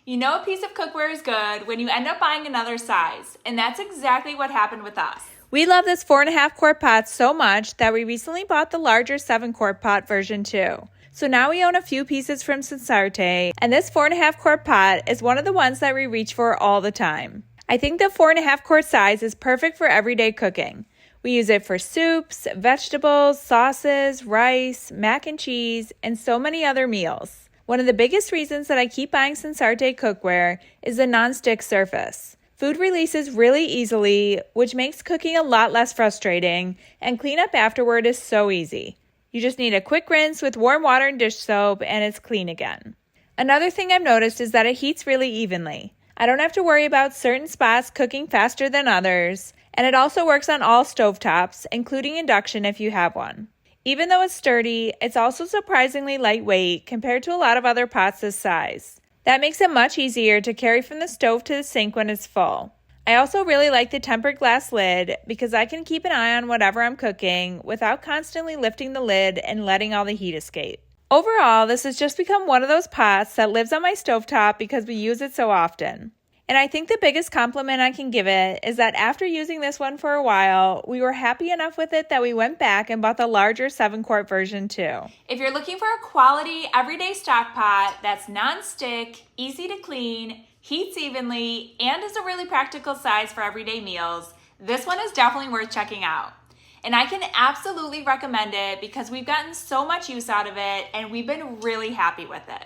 You know a piece of cookware is good when you end up buying another size, and that's exactly what happened with us. We love this 4.5 quart pot so much that we recently bought the larger 7 quart pot version too. So now we own a few pieces from SENSARTE, and this 4.5 quart pot is one of the ones that we reach for all the time. I think the 4.5 quart size is perfect for everyday cooking. We use it for soups, vegetables, sauces, rice, mac and cheese, and so many other meals. One of the biggest reasons that I keep buying SENSARTE cookware is the non-stick surface. Food releases really easily, which makes cooking a lot less frustrating, and cleanup afterward is so easy. You just need a quick rinse with warm water and dish soap, and it's clean again. Another thing I've noticed is that it heats really evenly. I don't have to worry about certain spots cooking faster than others, and it also works on all stovetops, including induction if you have one. Even though it's sturdy, it's also surprisingly lightweight compared to a lot of other pots this size. That makes it much easier to carry from the stove to the sink when it's full. I also really like the tempered glass lid because I can keep an eye on whatever I'm cooking without constantly lifting the lid and letting all the heat escape. Overall, this has just become one of those pots that lives on my stovetop because we use it so often. And I think the biggest compliment I can give it is that after using this one for a while, we were happy enough with it that we went back and bought the larger 7 quart version too. If you're looking for a quality everyday stock pot that's non-stick, easy to clean, heats evenly, and is a really practical size for everyday meals, this one is definitely worth checking out. And I can absolutely recommend it because we've gotten so much use out of it and we've been really happy with it.